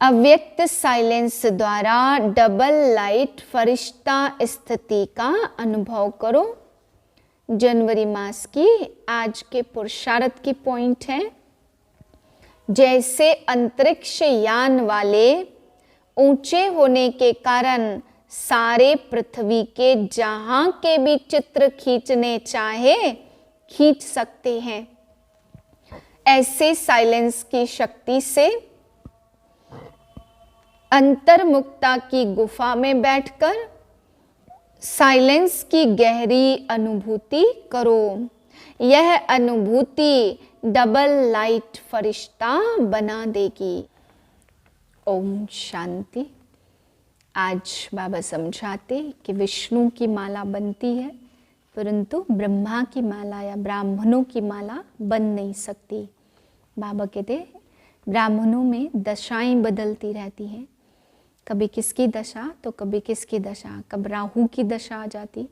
अव्यक्त साइलेंस द्वारा double light फरिश्ता स्थिति का अनुभव करो। जनवरी मास की आज के पुरुषार्थ की पॉइंट है, जैसे अंतरिक्ष यान वाले ऊंचे होने के कारण सारे पृथ्वी के जहां के भी चित्र खींचने चाहे खींच सकते हैं, ऐसे साइलेंस की शक्ति से अंतर्मुखता की गुफा में बैठकर साइलेंस की गहरी अनुभूति करो। यह अनुभूति डबल लाइट फरिश्ता बना देगी। ओम शांति। आज बाबा समझाते कि विष्णु की माला बनती है, परंतु ब्रह्मा की माला या ब्राह्मणों की माला बन नहीं सकती। बाबा कहते ब्राह्मणों में दशाएं बदलती रहती हैं, कभी किसकी दशा तो कभी किसकी दशा, कब राहु की दशा आ जाती,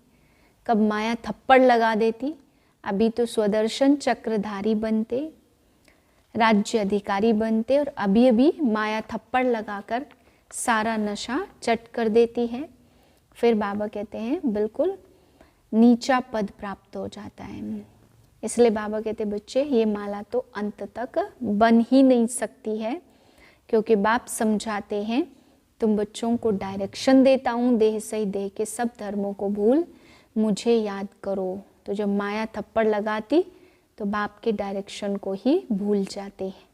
कब माया थप्पड़ लगा देती। अभी तो स्वदर्शन चक्रधारी बनते, राज्य अधिकारी बनते, और अभी अभी माया थप्पड़ लगाकर सारा नशा चट कर देती है। फिर बाबा कहते हैं बिल्कुल नीचा पद प्राप्त हो जाता है। इसलिए बाबा कहते बच्चे ये माला तो अंत तक बन ही नहीं सकती है, क्योंकि बाप समझाते हैं तुम बच्चों को डायरेक्शन देता हूँ, देह सही देह के सब धर्मों को भूल मुझे याद करो। तो जब माया थप्पड़ लगाती तो बाप के डायरेक्शन को ही भूल जाते हैं।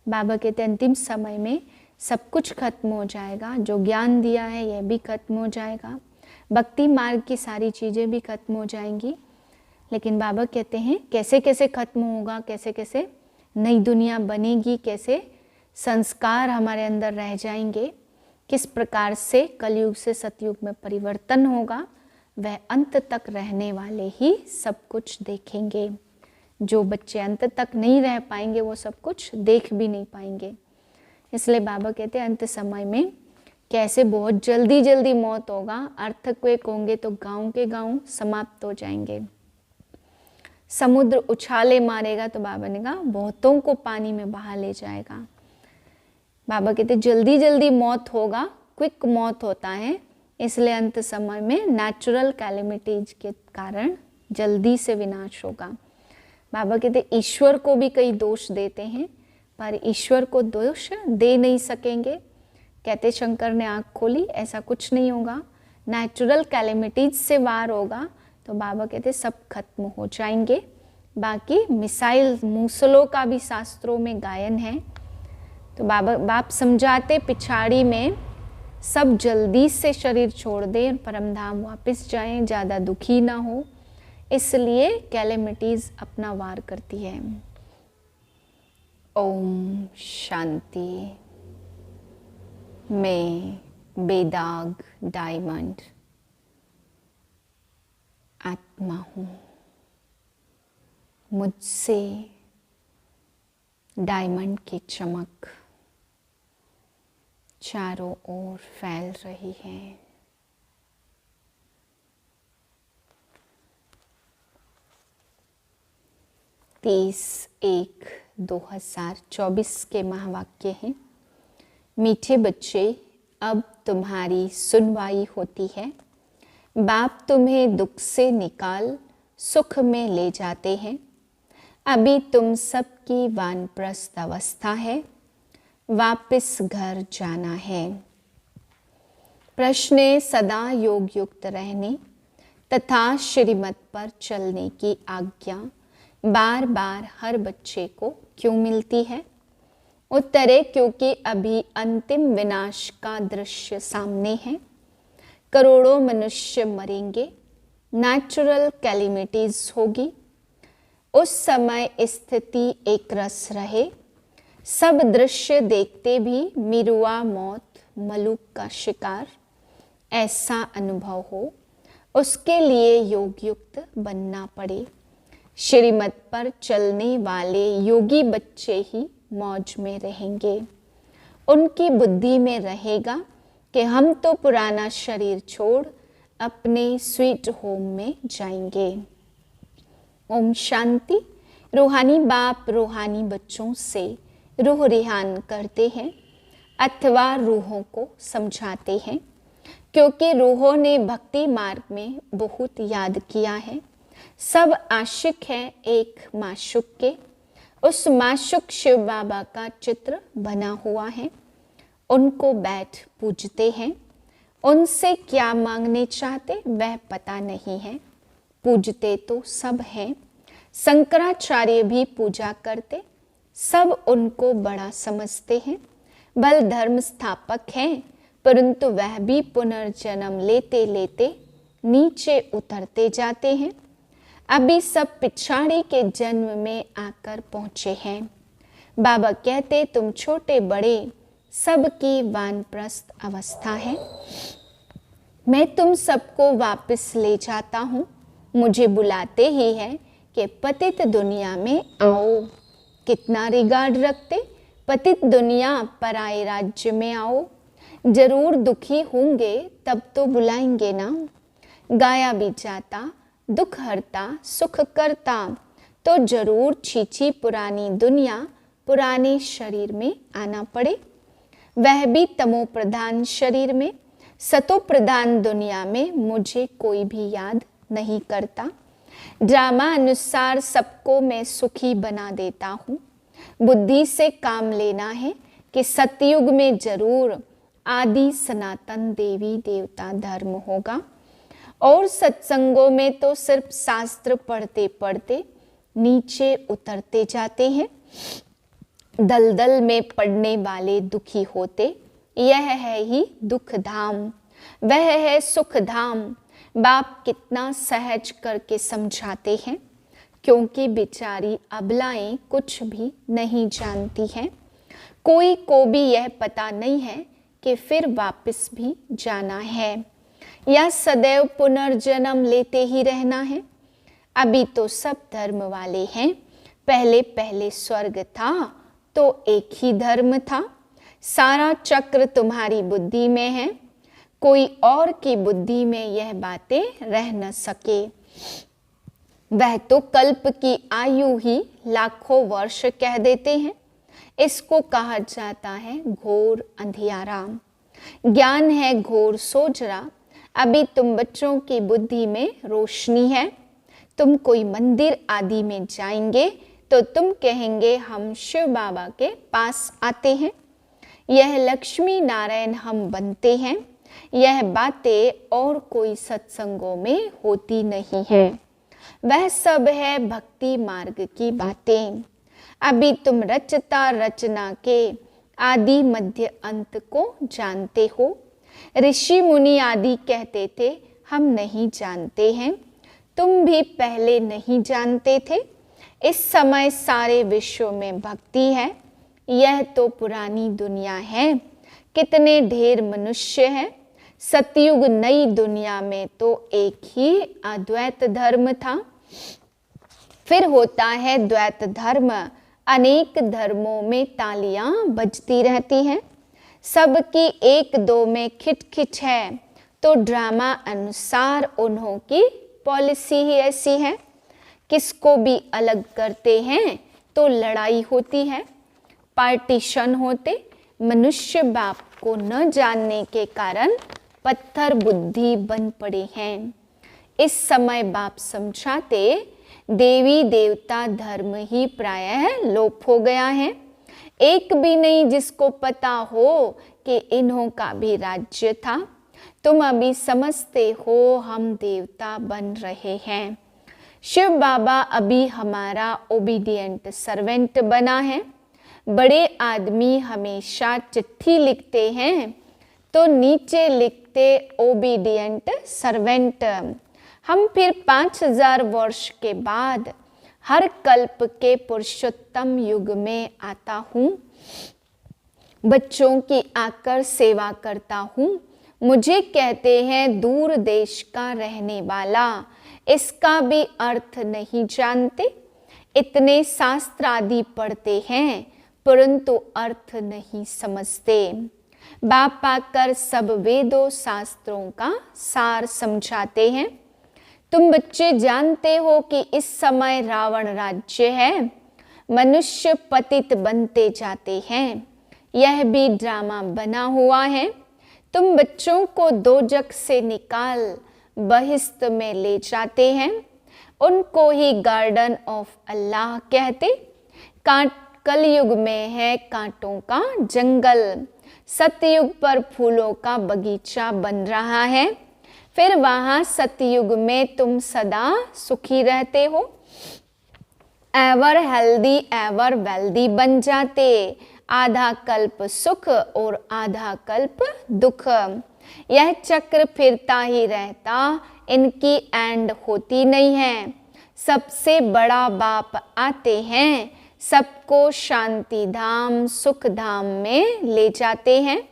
बाबा कहते अंतिम समय में सब कुछ खत्म हो जाएगा, जो ज्ञान दिया है यह भी खत्म हो जाएगा, भक्ति मार्ग की सारी चीज़ें भी खत्म हो जाएंगी। लेकिन बाबा कहते हैं कैसे कैसे खत्म होगा, कैसे कैसे नई दुनिया बनेगी, कैसे संस्कार हमारे अंदर रह जाएंगे, किस प्रकार से कलयुग से सतयुग में परिवर्तन होगा, वह अंत तक रहने वाले ही सब कुछ देखेंगे। जो बच्चे अंत तक नहीं रह पाएंगे वो सब कुछ देख भी नहीं पाएंगे। इसलिए बाबा कहते हैं अंत समय में कैसे बहुत जल्दी जल्दी मौत होगा, अर्थक्वेक होंगे तो गांव के गांव समाप्त हो जाएंगे, समुद्र उछाले मारेगा तो बाबा ने कहा बहुतों को पानी में बहा ले जाएगा। बाबा कहते जल्दी जल्दी मौत होगा, क्विक मौत होता है, इसलिए अंत समय में नेचुरल कैलेमिटीज के कारण जल्दी से विनाश होगा। बाबा कहते ईश्वर को भी कई दोष देते हैं, पर ईश्वर को दोष दे नहीं सकेंगे। कहते शंकर ने आँख खोली, ऐसा कुछ नहीं होगा, नेचुरल कैलेमिटीज से वार होगा तो बाबा कहते सब खत्म हो जाएंगे। बाकी मिसाइल मूसलों का भी शास्त्रों में गायन है। तो बाप समझाते पिछाड़ी में सब जल्दी से शरीर छोड़ दें, परमधाम वापस जाएं, ज़्यादा दुखी ना हो, इसलिए कैलेमिटीज अपना वार करती है। ओम शांति। मैं बेदाग डायमंड आत्मा हूँ, मुझसे डायमंड की चमक चारों ओर फैल रही है। तीस 1/2024 के महावाक्य हैं। मीठे बच्चे, अब तुम्हारी सुनवाई होती है। बाप तुम्हें दुख से निकाल सुख में ले जाते हैं। अभी तुम सबकी वानप्रस्थ अवस्था है, वापस घर जाना है। प्रश्न सदा योग युक्त रहने तथा श्रीमत पर चलने की आज्ञा बार बार हर बच्चे को क्यों मिलती है? उत्तर है क्योंकि अभी अंतिम विनाश का दृश्य सामने है। करोड़ों मनुष्य मरेंगे, नेचुरल कैलेमिटीज होगी। उस समय स्थिति एक रस रहे, सब दृश्य देखते भी मिरुआ मौत, मलुक का शिकार ऐसा अनुभव हो, उसके लिए योग युक्त बनना पड़े। श्रीमत पर चलने वाले योगी बच्चे ही मौज में रहेंगे। उनकी बुद्धि में रहेगा कि हम तो पुराना शरीर छोड़ अपने स्वीट होम में जाएंगे। ओम शांति। रूहानी बाप रूहानी बच्चों से रूह रिहान करते हैं। अथवा रूहों को समझाते हैं, क्योंकि रूहों ने भक्ति मार्ग में बहुत याद किया है। सब आशिक हैं एक माशुक के। उस माशुक शिव बाबा का चित्र बना हुआ है। उनको बैठ पूजते हैं। उनसे क्या मांगने चाहते वह पता नहीं है। पूजते तो सब हैं। शंकराचार्य भी पूजा करते। सब उनको बड़ा समझते हैं। बल धर्म स्थापक हैं, परंतु वह भी पुनर्जन्म लेते लेते नीचे उतरते जाते हैं। अभी सब पिछाड़ी के जन्म में आकर पहुँचे हैं। बाबा कहते तुम छोटे बड़े सबकी वानप्रस्थ अवस्था है। मैं तुम सबको वापस ले जाता हूँ। मुझे बुलाते ही है कि पतित दुनिया में आओ। कितना रिगार्ड रखते, पतित दुनिया पराए राज्य में आओ। जरूर दुखी होंगे तब तो बुलाएंगे ना। गाया भी जाता दुख हरता सुख करता, तो जरूर छीछी पुरानी दुनिया पुराने शरीर में आना पड़े, वह भी तमो प्रधान शरीर में। सतो प्रधान दुनिया में मुझे कोई भी याद नहीं करता। ड्रामा अनुसार सबको मैं सुखी बना देता हूँ। बुद्धि से काम लेना है कि सतयुग में जरूर आदि सनातन देवी देवता धर्म होगा। और सत्संगों में तो सिर्फ शास्त्र पढ़ते पढ़ते नीचे उतरते जाते हैं। दलदल में पड़ने वाले दुखी होते। यह है ही दुख धाम, वह है सुख धाम। बाप कितना सहज करके समझाते हैं, क्योंकि बेचारी अबलाएं कुछ भी नहीं जानती हैं। कोई को भी यह पता नहीं है कि फिर वापस भी जाना है या सदैव पुनर्जन्म लेते ही रहना है। अभी तो सब धर्म वाले हैं। पहले पहले स्वर्ग था तो एक ही धर्म था। सारा चक्र तुम्हारी बुद्धि में है। कोई और की बुद्धि में यह बातें रह न सके। वह तो कल्प की आयु ही लाखों वर्ष कह देते हैं। इसको कहा जाता है घोर अंधियारा। ज्ञान है घोर सोजरा। अभी तुम बच्चों की बुद्धि में रोशनी है। तुम कोई मंदिर आदि में जाएंगे तो तुम कहेंगे हम शिव बाबा के पास आते हैं। यह लक्ष्मी नारायण हम बनते हैं। यह बातें और कोई सत्संगों में होती नहीं है। वह सब है भक्ति मार्ग की बातें। अभी तुम रचता रचना के आदि मध्य अंत को जानते हो। ऋषि मुनि आदि कहते थे हम नहीं जानते हैं। तुम भी पहले नहीं जानते थे। इस समय सारे विश्व में भक्ति है। यह तो पुरानी दुनिया है। कितने ढेर मनुष्य हैं। सतयुग नई दुनिया में तो एक ही अद्वैत धर्म था। फिर होता है द्वैत धर्म। अनेक धर्मों में तालियां बजती रहती हैं। सबकी एक दो में खिटखिट है, तो ड्रामा अनुसार उन्हों की पॉलिसी ही ऐसी है। किसको भी अलग करते हैं तो लड़ाई होती है, पार्टीशन होते। मनुष्य बाप को न जानने के कारण पत्थर बुद्धि बन पड़े हैं। इस समय बाप समझाते देवी देवता धर्म ही प्रायः लोप हो गया है। एक भी नहीं जिसको पता हो कि इन्हों का भी राज्य था। तुम अभी समझते हो हम देवता बन रहे हैं। शिव बाबा अभी हमारा ओबीडियंट सर्वेंट बना है। बड़े आदमी हमेशा चिट्ठी लिखते हैं तो नीचे लिखते ओबीडियंट सर्वेंट। हम फिर 5000 वर्ष के बाद हर कल्प के पुरुषोत्तम युग में आता हूँ। बच्चों की आकर सेवा करता हूँ। मुझे कहते हैं दूर देश का रहने वाला। इसका भी अर्थ नहीं जानते। इतने शास्त्र आदि पढ़ते हैं परंतु अर्थ नहीं समझते। बाप आकर सब वेदों शास्त्रों का सार समझाते हैं। तुम बच्चे जानते हो कि इस समय रावण राज्य है। मनुष्य पतित बनते जाते हैं। यह भी ड्रामा बना हुआ है। तुम बच्चों को दोजख से निकाल बहिश्त में ले जाते हैं, उनको ही गार्डन ऑफ अल्लाह कहते। कलयुग में है कांटों का जंगल, सतयुग पर फूलों का बगीचा बन रहा है। फिर वहां सतयुग में तुम सदा सुखी रहते हो, एवर हेल्दी एवर वेल्दी बन जाते। आधा कल्प सुख और आधा कल्प दुख, यह चक्र फिरता ही रहता, इनकी एंड होती नहीं है। सबसे बड़ा बाप आते हैं, सबको शांति धाम सुख धाम में ले जाते हैं।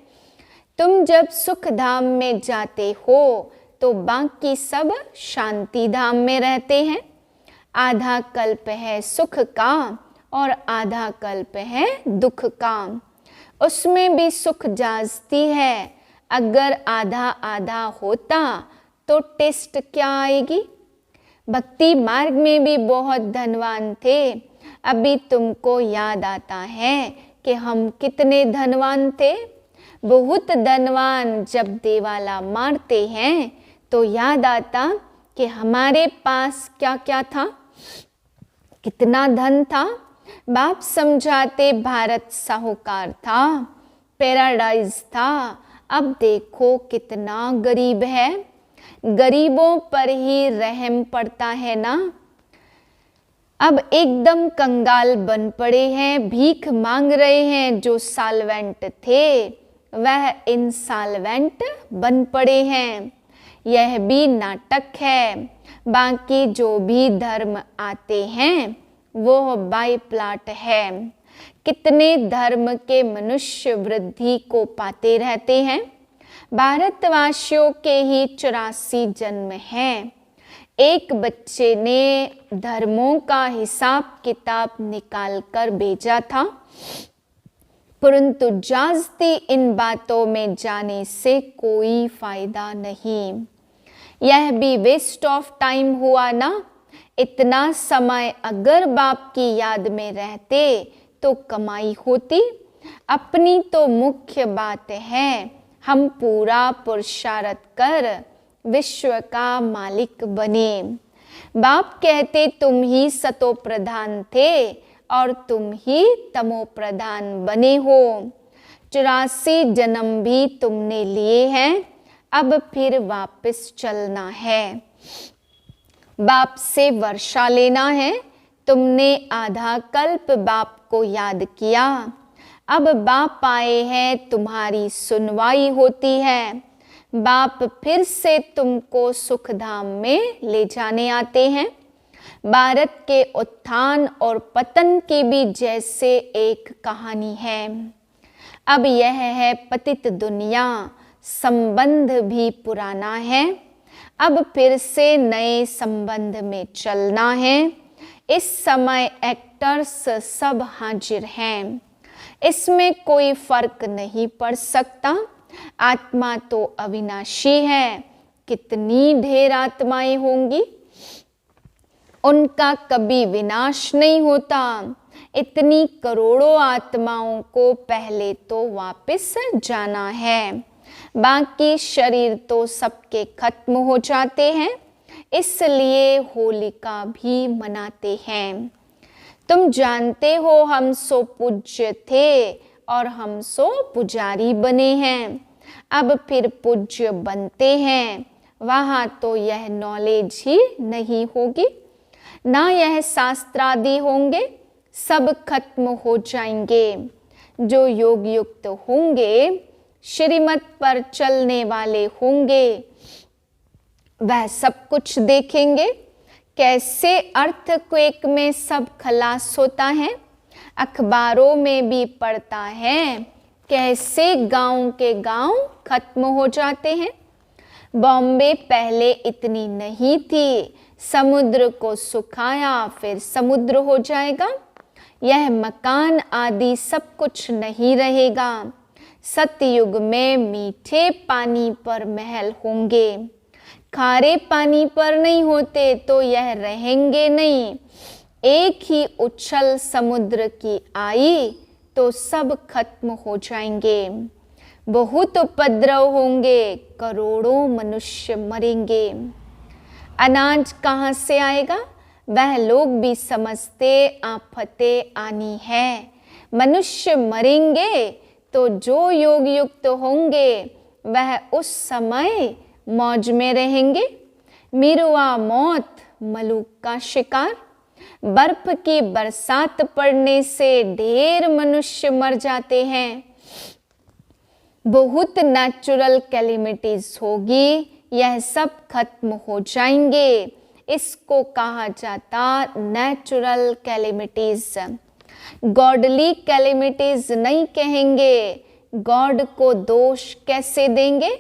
तुम जब सुख धाम में जाते हो तो बाकी सब शांति धाम में रहते हैं। आधा कल्प है सुख का और आधा कल्प है दुख का, उसमें भी सुख जाजती है। अगर आधा आधा होता तो टेस्ट क्या आएगी। भक्ति मार्ग में भी बहुत धनवान थे। अभी तुमको याद आता है कि हम कितने धनवान थे। बहुत धनवान जब देवाला मारते हैं तो याद आता कि हमारे पास क्या क्या था, कितना धन था। बाप समझाते भारत साहूकार था, पैराडाइज था। अब देखो कितना गरीब है, गरीबों पर ही रहम पड़ता है ना। अब एकदम कंगाल बन पड़े हैं, भीख मांग रहे हैं। जो साल्वेंट थे वह इंसाल्वेंट बन पड़े हैं। यह भी नाटक है। बाकी जो भी धर्म आते हैं वो बाई प्लाट है। कितने धर्म के मनुष्य वृद्धि को पाते रहते हैं। भारतवासियों के ही 84 जन्म हैं। एक बच्चे ने धर्मों का हिसाब किताब निकाल कर भेजा था, परंतु जाजती इन बातों में जाने से कोई फायदा नहीं। यह भी वेस्ट ऑफ टाइम हुआ ना। इतना समय अगर बाप की याद में रहते तो कमाई होती। अपनी तो मुख्य बात है हम पूरा पुरुषार्थ कर विश्व का मालिक बने। बाप कहते तुम ही सतो प्रधान थे और तुम ही तमो प्रधान बने हो। 84 जन्म भी तुमने लिए हैं, अब फिर वापस चलना है। बाप से वर्षा लेना है। तुमने आधा कल्प बाप को याद किया, अब बाप आए हैं, तुम्हारी सुनवाई होती है। बाप फिर से तुमको सुखधाम में ले जाने आते हैं। भारत के उत्थान और पतन की भी जैसे एक कहानी है। अब यह है पतित दुनिया, संबंध भी पुराना है। अब फिर से नए संबंध में चलना है। इस समय एक्टर्स सब हाजिर हैं, इसमें कोई फर्क नहीं पड़ सकता। आत्मा तो अविनाशी है। कितनी ढेर आत्माएं होंगी, उनका कभी विनाश नहीं होता। इतनी करोड़ों आत्माओं को पहले तो वापस जाना है। बाकी शरीर तो सबके खत्म हो जाते हैं, इसलिए होलिका भी मनाते हैं। तुम जानते हो हम सो पूज्य थे और हम सो पुजारी बने हैं। अब फिर पूज्य बनते हैं, वहाँ तो यह नॉलेज ही नहीं होगी, ना यह शास्त्रादि होंगे, सब खत्म हो जाएंगे। जो योग युक्त होंगे, श्रीमत पर चलने वाले होंगे, वह सब कुछ देखेंगे। कैसे अर्थक्वेक में सब खलास होता है, अखबारों में भी पढ़ता है। कैसे गांव के गांव खत्म हो जाते हैं। बॉम्बे पहले इतनी नहीं थी, समुद्र को सुखाया फिर समुद्र हो जाएगा। यह मकान आदि सब कुछ नहीं रहेगा। सतयुग में मीठे पानी पर महल होंगे, खारे पानी पर नहीं होते तो यह रहेंगे नहीं। एक ही उछल समुद्र की आई तो सब खत्म हो जाएंगे। बहुत उपद्रव होंगे, करोड़ों मनुष्य मरेंगे। अनाज कहाँ से आएगा? वह लोग भी समझते आफतें आनी है। मनुष्य मरेंगे तो जो योग युक्त होंगे वह उस समय मौज में रहेंगे। मिरुआ मौत, मलूक का शिकार। बर्फ की बरसात पड़ने से ढेर मनुष्य मर जाते हैं। बहुत नेचुरल कैलेमिटीज होगी, यह सब खत्म हो जाएंगे। इसको कहा जाता नेचुरल कैलेमिटीज। गॉडली कैलेमिटीज नहीं कहेंगे। गॉड को दोष कैसे देंगे?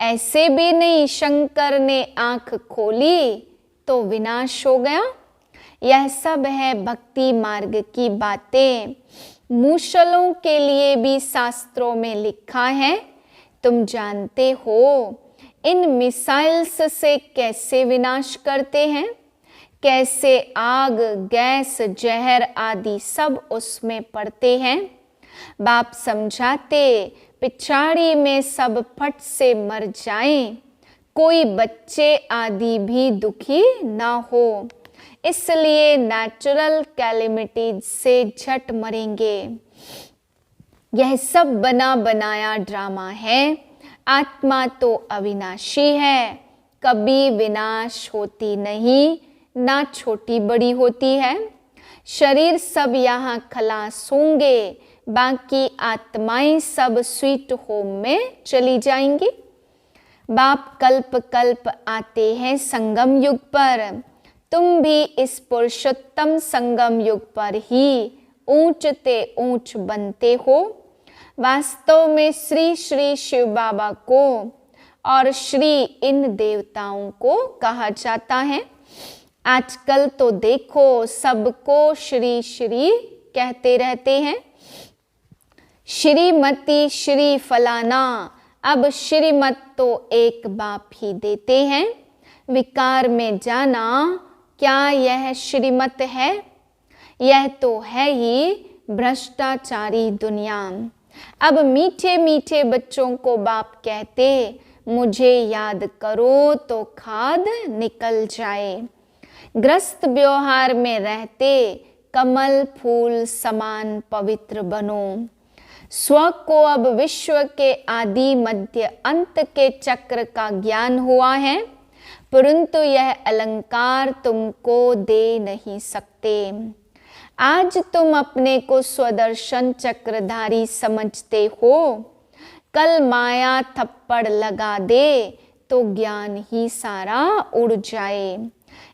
ऐसे भी नहीं शंकर ने आंख खोली तो विनाश हो गया। यह सब है भक्ति मार्ग की बातें। मूसलों के लिए भी शास्त्रों में लिखा है। तुम जानते हो इन मिसाइल्स से कैसे विनाश करते हैं, कैसे आग, गैस, जहर आदि सब उसमें पड़ते हैं। बाप समझाते पिछाड़ी में सब फट से मर जाएं, कोई बच्चे आदि भी दुखी ना हो। इसलिए नेचुरल कैलेमिटीज से झट मरेंगे। यह सब बना बनाया ड्रामा है। आत्मा तो अविनाशी है, कभी विनाश होती नहीं, ना छोटी बड़ी होती है। शरीर सब यहाँ खलास होंगे, बाकी आत्माएं सब स्वीट होम में चली जाएंगी। बाप कल्प कल्प आते हैं संगम युग पर। तुम भी इस पुरुषोत्तम संगम युग पर ही ऊंचते ऊंच बनते हो। वास्तव में श्री श्री शिव बाबा को और श्री इन देवताओं को कहा जाता है। आजकल तो देखो सबको श्री श्री कहते रहते हैं। श्रीमती, श्री फलाना। अब श्रीमत तो एक बाप ही देते हैं। विकार में जाना, क्या यह श्रीमत है? यह तो है ही भ्रष्टाचारी दुनिया। अब मीठे मीठे बच्चों को बाप कहते मुझे याद करो तो खाद निकल जाए। ग्रस्त व्यवहार में रहते कमल फूल समान पवित्र बनो। स्व को अब विश्व के आदि मध्य अंत के चक्र का ज्ञान हुआ है, परंतु यह अलंकार तुमको दे नहीं सकते। आज तुम अपने को स्वदर्शन चक्रधारी समझते हो, कल माया थप्पड़ लगा दे तो ज्ञान ही सारा उड़ जाए।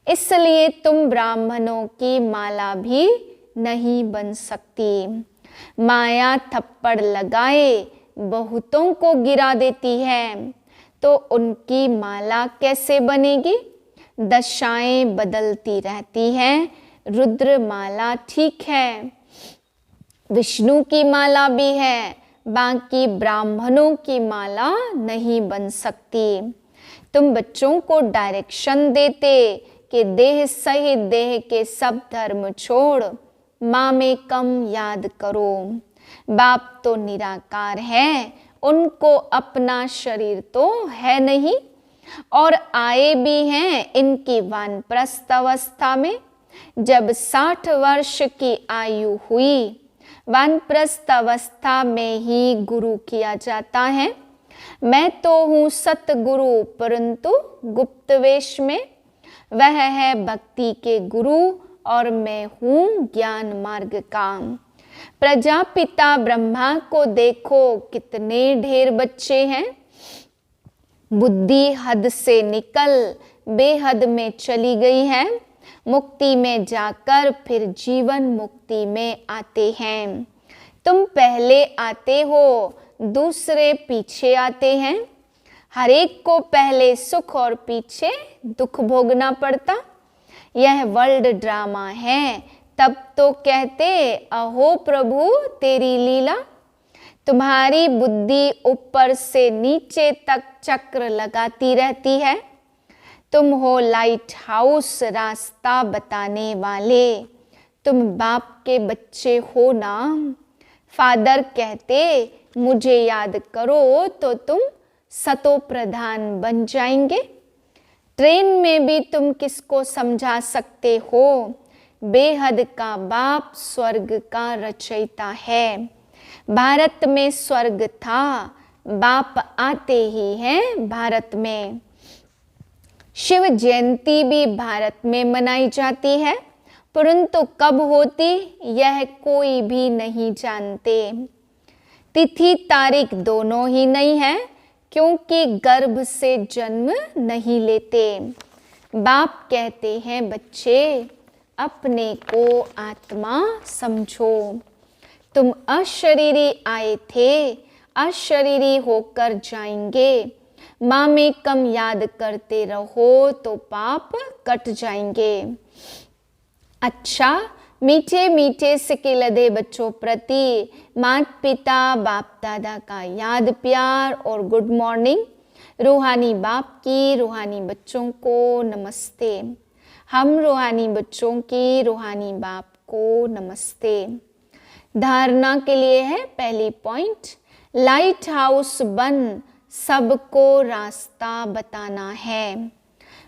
इसलिए तुम ब्राह्मणों की माला भी नहीं बन सकती। माया थप्पड़ लगाए बहुतों को गिरा देती है, तो उनकी माला कैसे बनेगी? दशाएं बदलती रहती हैं। रुद्र माला ठीक है, विष्णु की माला भी है, बाकी ब्राह्मणों की माला नहीं बन सकती। तुम बच्चों को डायरेक्शन देते कि देह सहित देह के सब धर्म छोड़ माँ में कम याद करो। बाप तो निराकार है, उनको अपना शरीर तो है नहीं, और आए भी हैं इनकी वानप्रस्थ अवस्था में। जब 60 वर्ष की आयु हुई, वानप्रस्थ अवस्था में ही गुरु किया जाता है। मैं तो हूँ सतगुरु, परंतु गुप्त वेश में। वह है भक्ति के गुरु और मैं हूँ ज्ञान मार्ग का। प्रजापिता ब्रह्मा को देखो कितने ढेर बच्चे हैं। बुद्धि हद से निकल बेहद में चली गई है। मुक्ति में जाकर फिर जीवन मुक्ति में आते हैं। तुम पहले आते हो, दूसरे पीछे आते हैं। हर एक को पहले सुख और पीछे दुख भोगना पड़ता। यह वर्ल्ड ड्रामा है। तब तो कहते अहो प्रभु तेरी लीला। तुम्हारी बुद्धि ऊपर से नीचे तक चक्र लगाती रहती है। तुम हो लाइट हाउस, रास्ता बताने वाले। तुम बाप के बच्चे हो ना। फादर कहते मुझे याद करो तो तुम सतो प्रधान बन जाएंगे। ट्रेन में भी तुम किसको समझा सकते हो, बेहद का बाप स्वर्ग का रचयिता है। भारत में स्वर्ग था, बाप आते ही हैं भारत में। शिव जयंती भी भारत में मनाई जाती है, परंतु कब होती यह कोई भी नहीं जानते। तिथि तारीख दोनों ही नहीं है, क्योंकि गर्भ से जन्म नहीं लेते। बाप कहते हैं बच्चे अपने को आत्मा समझो। तुम अशरीरी आए थे, अशरीरी होकर जाएंगे। माँ में कम याद करते रहो तो पाप कट जाएंगे। अच्छा, मीठे मीठे सिक्के लदे बच्चों प्रति माता पिता बाप दादा का याद प्यार और गुड मॉर्निंग। रूहानी बाप की रूहानी बच्चों को नमस्ते। हम रूहानी बच्चों की रूहानी बाप को नमस्ते। धारणा के लिए है पहली पॉइंट, लाइट हाउस बन सबको रास्ता बताना है।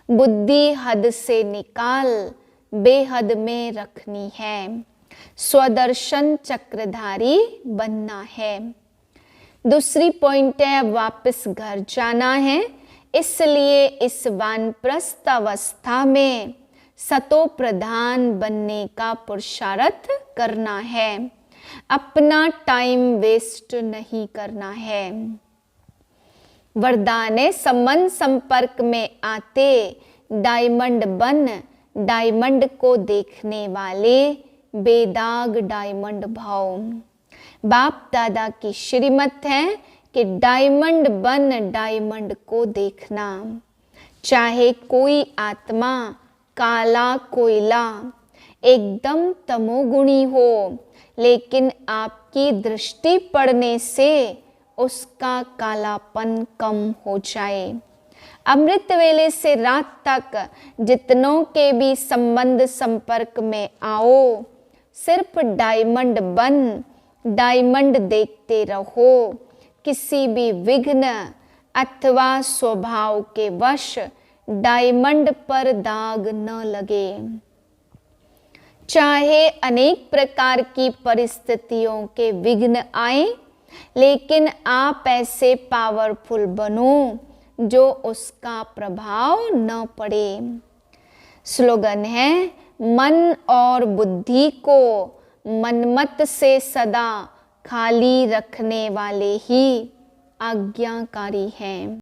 बुद्धि हद से निकाल बेहद में रखनी है। स्वदर्शन चक्रधारी बनना है। दूसरी पॉइंट है वापस घर जाना है, इसलिए इस वानप्रस्थ अवस्था में सतो प्रधान बनने का पुरुषार्थ करना है। अपना टाइम वेस्ट नहीं करना है। वरदान है संबंध संपर्क में आते डायमंड बन, डायमंड को देखने वाले बेदाग डायमंड भाव। बाप दादा की श्रीमत है कि डायमंड बन डायमंड को देखना। चाहे कोई आत्मा काला कोयला एकदम तमोगुणी हो, लेकिन आपकी दृष्टि पड़ने से उसका कालापन कम हो जाए। अमृत वेले से रात तक जितनों के भी संबंध संपर्क में आओ, सिर्फ डायमंड बन डायमंड देखते रहो। किसी भी विघ्न अथवा स्वभाव के वश डायमंड पर दाग न लगे। चाहे अनेक प्रकार की परिस्थितियों के विघ्न आए, लेकिन आप ऐसे पावरफुल बनो जो उसका प्रभाव न पड़े। स्लोगन है मन और बुद्धि को मनमत से सदा खाली रखने वाले ही आज्ञाकारी हैं।